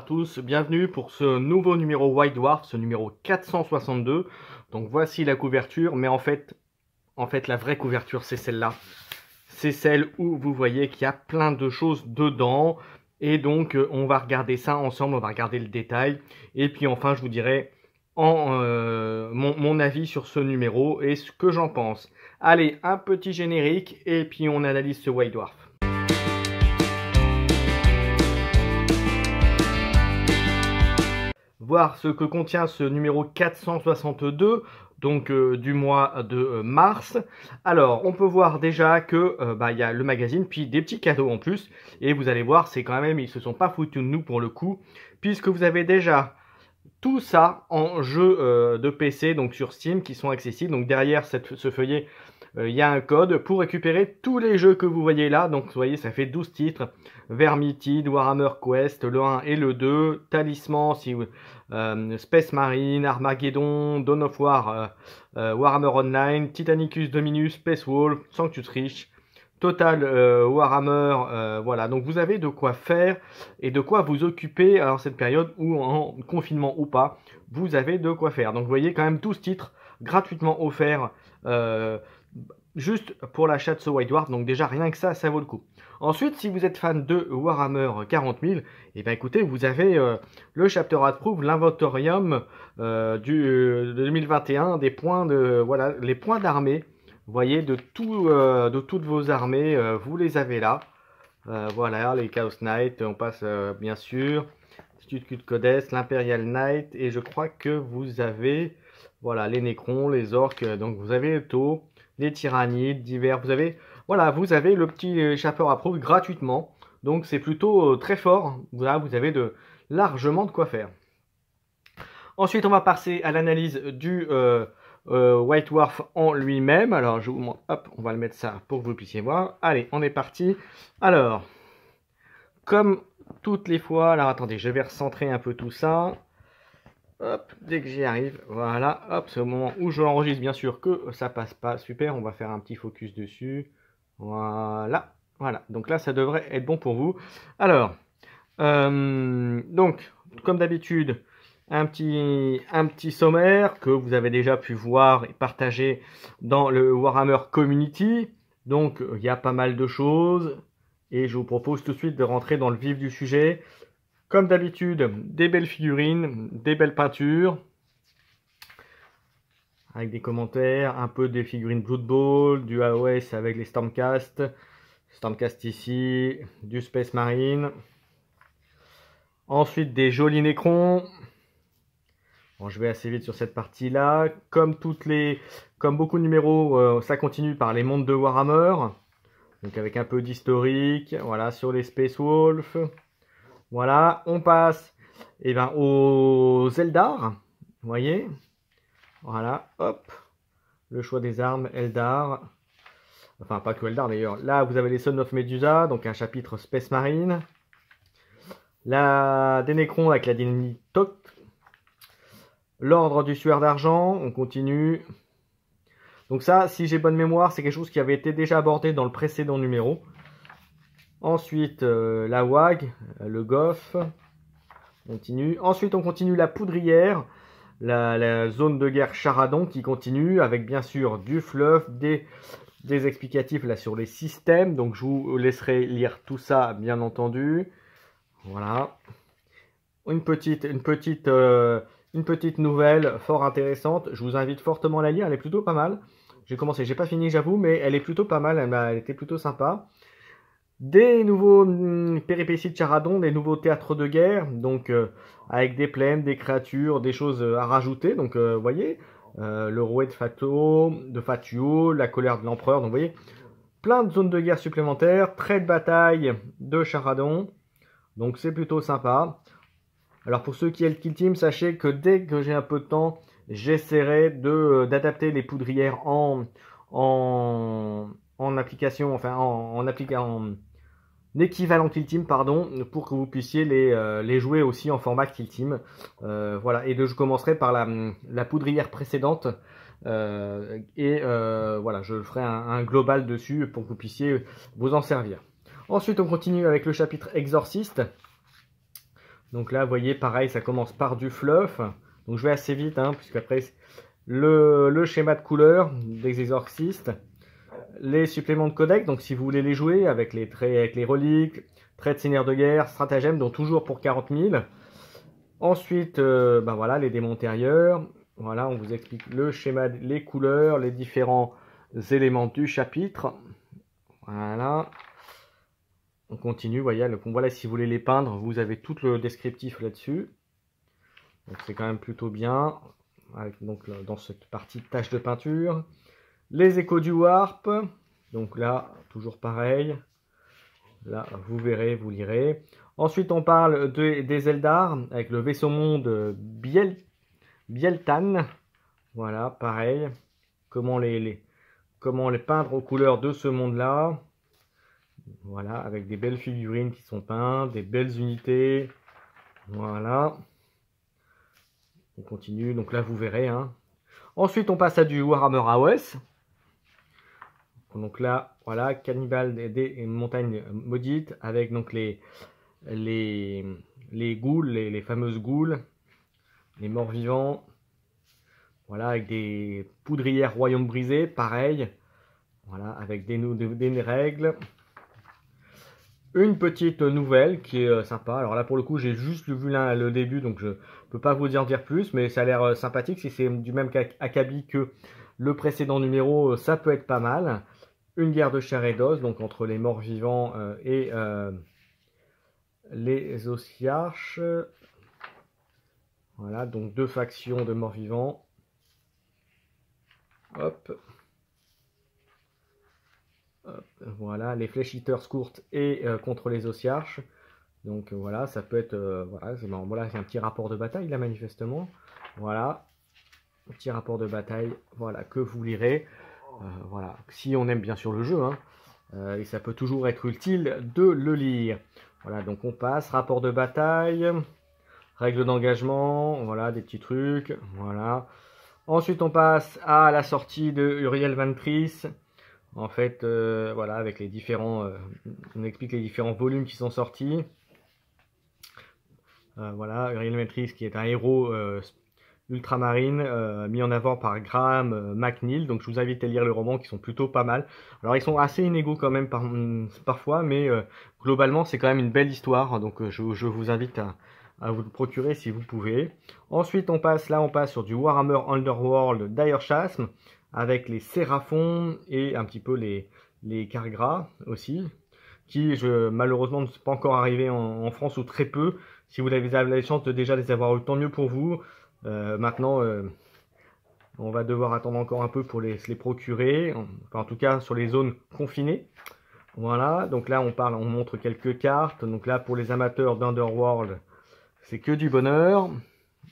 à tous, bienvenue pour ce nouveau numéro White Dwarf, ce numéro 462. Donc voici la couverture, mais en fait la vraie couverture c'est celle-là. C'est celle où vous voyez qu'il y a plein de choses dedans. Et donc on va regarder ça ensemble, on va regarder le détail. Et puis enfin je vous dirai mon avis sur ce numéro et ce que j'en pense. Allez, un petit générique et puis on analyse ce White Dwarf. Voir ce que contient ce numéro 462, donc du mois de mars. Alors, on peut voir déjà que il y a le magazine, puis des petits cadeaux en plus. Et vous allez voir, c'est quand même, ils se sont pas foutus de nous pour le coup, puisque vous avez déjà tout ça en jeu de PC, donc sur Steam, qui sont accessibles. Donc derrière ce feuillet, il y a un code pour récupérer tous les jeux que vous voyez là. Donc vous voyez, ça fait 12 titres. Vermintide, Warhammer Quest, le 1 et le 2, Talisman, Space Marine, Armageddon, Dawn of War, Warhammer Online, Titanicus Dominus, Space Wolf, Sanctus Reach, Total Warhammer, voilà. Donc vous avez de quoi faire et de quoi vous occuper en cette période où en confinement ou pas, vous avez de quoi faire. Donc vous voyez quand même 12 titres gratuitement offerts juste pour l'achat de ce White Dwarf. Donc déjà rien que ça vaut le coup. Ensuite, si vous êtes fan de Warhammer 40 000, et ben écoutez, vous avez le Chapter Approve, l'inventorium de 2021 des points de voilà, les points d'armée. Vous voyez de toutes vos armées, vous les avez là. Voilà, les Chaos Knight, on passe bien sûr, Institut Codes, l'Imperial Knight, et je crois que vous avez voilà les Necrons, les Orques, donc vous avez le taux, les Tyrannides divers, vous avez voilà, vous avez le petit Chapter Approve gratuitement, donc c'est plutôt très fort. Voilà, vous avez largement de quoi faire. Ensuite, on va passer à l'analyse du White Dwarf en lui-même. Alors, je vous montre, hop, on va le mettre ça pour que vous puissiez voir. Allez, on est parti. Alors, comme toutes les fois, alors attendez, je vais recentrer un peu tout ça. Hop, dès que j'y arrive, voilà, hop, c'est au moment où je l'enregistre, bien sûr, que ça passe pas. Super, on va faire un petit focus dessus. Voilà, voilà. Donc là, ça devrait être bon pour vous. Alors, donc, comme d'habitude, un petit sommaire que vous avez déjà pu voir et partager dans le Warhammer Community. Donc, il y a pas mal de choses. Et je vous propose tout de suite de rentrer dans le vif du sujet. Comme d'habitude, des belles figurines, des belles peintures. Avec des commentaires, un peu des figurines Blood Bowl, du AOS avec les Stormcast. Stormcast ici, du Space Marine. Ensuite, des jolis Necrons. Bon, je vais assez vite sur cette partie-là. Comme beaucoup de numéros, ça continue par les mondes de Warhammer. Donc avec un peu d'historique. Voilà, sur les Space Wolf. Voilà, on passe aux Eldar. Vous voyez? Voilà, hop. Le choix des armes, Eldar. Enfin, pas que Eldar d'ailleurs. Là, vous avez les Sons of Medusa, donc un chapitre Space Marine. Là, des Necrons avec la dynamite Toc. L'ordre du suaire d'argent, on continue. Donc ça, si j'ai bonne mémoire, c'est quelque chose qui avait été déjà abordé dans le précédent numéro. Ensuite, la WAG, le Goff. On continue. Ensuite, on continue la poudrière. La zone de guerre Charadon qui continue avec bien sûr du fluff, des explicatifs là sur les systèmes. Donc je vous laisserai lire tout ça bien entendu. Voilà. Une petite nouvelle fort intéressante. Je vous invite fortement à la lire. Elle est plutôt pas mal. J'ai commencé, j'ai pas fini j'avoue, mais elle est plutôt pas mal. Elle était plutôt sympa. Des nouveaux péripéties de Charadon, des nouveaux théâtres de guerre, donc avec des plaines, des créatures, des choses à rajouter. Donc vous voyez, le rouet de Fatuo, la colère de l'empereur. Donc vous voyez, plein de zones de guerre supplémentaires, traits de bataille de Charadon. Donc c'est plutôt sympa. Alors pour ceux qui aiment le Kill Team, sachez que dès que j'ai un peu de temps, j'essaierai d'adapter les poudrières en application, enfin en équivalent Kill Team, pardon, pour que vous puissiez les jouer aussi en format Kill Team. Voilà, et je commencerai par la poudrière précédente. Voilà, je ferai un global dessus pour que vous puissiez vous en servir. Ensuite, on continue avec le chapitre Exorciste. Donc là, vous voyez, pareil, ça commence par du fluff. Donc je vais assez vite, hein, puisque après, le schéma de couleur des exorcistes, les suppléments de codec, donc si vous voulez les jouer avec les traits, avec les reliques, traits de seigneur de guerre, stratagème, donc toujours pour 40 000. Ensuite, ben voilà, les démons intérieurs. Voilà, on vous explique le schéma, les couleurs, les différents éléments du chapitre. Voilà. On continue, voyez, voilà, si vous voulez les peindre, vous avez tout le descriptif là-dessus. Donc c'est quand même plutôt bien. Avec, donc dans cette partie tâche de peinture. Les échos du warp. Donc là, toujours pareil. Là, vous verrez, vous lirez. Ensuite, on parle des Eldar avec le vaisseau monde Bieltan. Voilà, pareil. Comment les peindre aux couleurs de ce monde-là. Voilà, avec des belles figurines qui sont peintes, des belles unités. Voilà. On continue, donc là vous verrez. Hein. Ensuite, on passe à du Warhammer AOS. Donc là, voilà, Cannibal des montagnes maudites, avec donc les ghouls, les fameuses ghouls, les morts vivants. Voilà, avec des poudrières royaume brisé, pareil. Voilà, avec des règles. Une petite nouvelle qui est sympa. Alors là, pour le coup, j'ai juste vu le début, donc je peux pas vous en dire plus, mais ça a l'air sympathique. Si c'est du même acabit que le précédent numéro, ça peut être pas mal. Une guerre de chair et d'os, donc entre les morts vivants et les Ossiarches. Voilà, donc deux factions de morts vivants. Hop. Hop. Voilà, les Flesh Eaters courtes et contre les Ossiarches. Donc voilà, ça peut être... voilà, c'est un petit rapport de bataille là, manifestement. Voilà, un petit rapport de bataille, voilà, que vous lirez. Voilà, si on aime bien sûr le jeu, hein, et ça peut toujours être utile de le lire. Voilà, donc on passe, rapport de bataille, règles d'engagement, voilà, des petits trucs, voilà. Ensuite, on passe à la sortie de Uriel Ventris. En fait, voilà, avec les différents, on explique les différents volumes qui sont sortis. Voilà, Uriel Ventris qui est un héros ultramarine, mis en avant par Graham McNeill. Donc je vous invite à lire les romans qui sont plutôt pas mal. Alors ils sont assez inégaux quand même parfois, mais globalement c'est quand même une belle histoire. Donc je vous invite à vous le procurer si vous pouvez. Ensuite on passe sur du Warhammer Underworld Dire Chasm avec les Séraphons et un petit peu les Kargras aussi, qui malheureusement ne sont pas encore arrivés en France ou très peu. Si vous avez la chance de déjà les avoir eu, tant mieux pour vous. Maintenant, on va devoir attendre encore un peu pour se les procurer, enfin, en tout cas sur les zones confinées. Voilà, donc là on montre quelques cartes. Donc là pour les amateurs d'Underworld, c'est que du bonheur.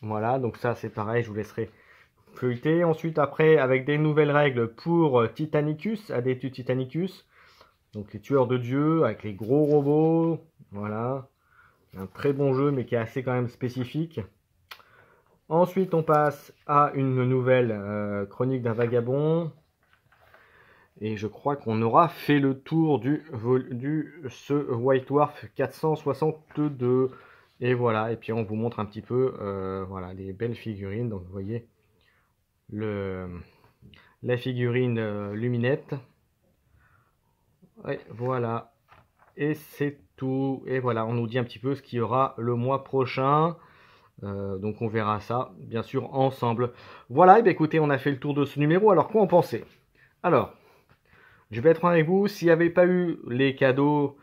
Voilà, donc ça c'est pareil, je vous laisserai feuilleter. Ensuite après, avec des nouvelles règles pour Titanicus, Adeptus Titanicus. Donc les tueurs de dieux avec les gros robots. Voilà, un très bon jeu mais qui est assez quand même spécifique. Ensuite, on passe à une nouvelle chronique d'un vagabond. Et je crois qu'on aura fait le tour ce White Dwarf 462. Et voilà, et puis on vous montre un petit peu voilà, les belles figurines. Donc vous voyez la figurine Luminette. Ouais, voilà. Et c'est tout. Et voilà, on nous dit un petit peu ce qu'il y aura le mois prochain. Donc on verra ça, bien sûr, ensemble. Voilà, et bien écoutez, on a fait le tour de ce numéro. Alors, quoi en penser? Alors, je vais être franc avec vous. S'il n'y avait pas eu les cadeaux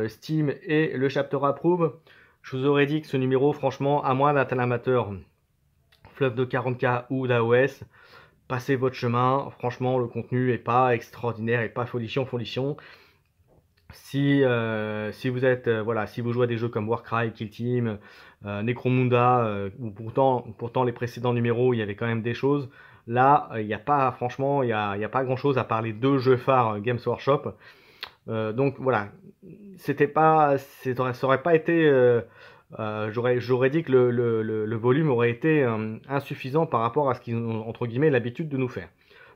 Steam et le Chapter Approve, je vous aurais dit que ce numéro, franchement, à moins d'être un amateur fleuve de 40K ou d'AOS, passez votre chemin. Franchement, le contenu n'est pas extraordinaire et pas folichon. Si vous êtes voilà, si vous jouez à des jeux comme Warcry, Kill Team, Necromunda, où pourtant les précédents numéros il y avait quand même des choses. Là, il n'y a pas, franchement, il y a pas grand chose à part les deux jeux phares Games Workshop. Donc voilà, ça aurait pas été, j'aurais dit que le volume aurait été insuffisant par rapport à ce qu'ils ont entre guillemets l'habitude de nous faire.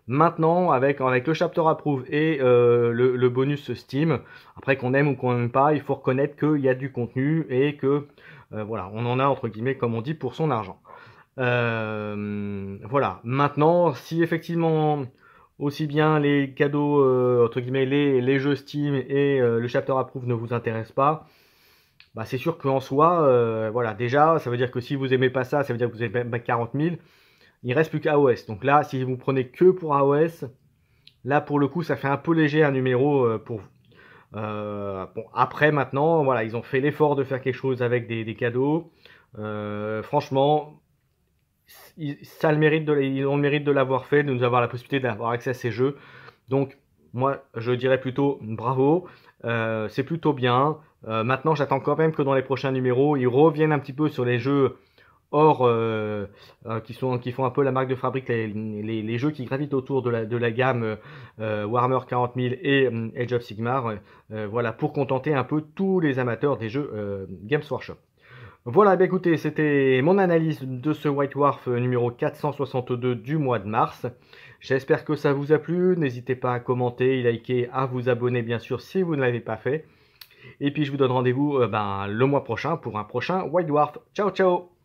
Maintenant, avec le Chapter Approve et le bonus Steam, après qu'on aime ou qu'on n'aime pas, il faut reconnaître qu'il y a du contenu et que Voilà, on en a entre guillemets, comme on dit, pour son argent. Voilà. Maintenant, si effectivement aussi bien les cadeaux entre guillemets les jeux Steam et le chapter approve ne vous intéressent pas, bah c'est sûr qu'en soi, voilà, déjà, ça veut dire que si vous aimez pas ça, ça veut dire que vous avez même 40 000. Il reste plus qu'AOS. Donc là, si vous prenez que pour AOS, là pour le coup, ça fait un peu léger un numéro pour vous. Bon, après maintenant, voilà, ils ont fait l'effort de faire quelque chose avec des cadeaux. Franchement, ça a le mérite ils ont le mérite de l'avoir fait, de nous avoir la possibilité d'avoir accès à ces jeux. Donc, moi, je dirais plutôt bravo. C'est plutôt bien. Maintenant, j'attends quand même que dans les prochains numéros, ils reviennent un petit peu sur les jeux hors qui font un peu la marque de fabrique, les jeux qui gravitent autour de la gamme Warhammer 40 000 et Age of Sigmar. Voilà, pour contenter un peu tous les amateurs des jeux Games Workshop. Voilà, bah écoutez, c'était mon analyse de ce White Dwarf numéro 462 du mois de mars. J'espère que ça vous a plu. N'hésitez pas à commenter, liker, à vous abonner bien sûr si vous ne l'avez pas fait. Et puis je vous donne rendez-vous le mois prochain pour un prochain White Dwarf. Ciao ciao!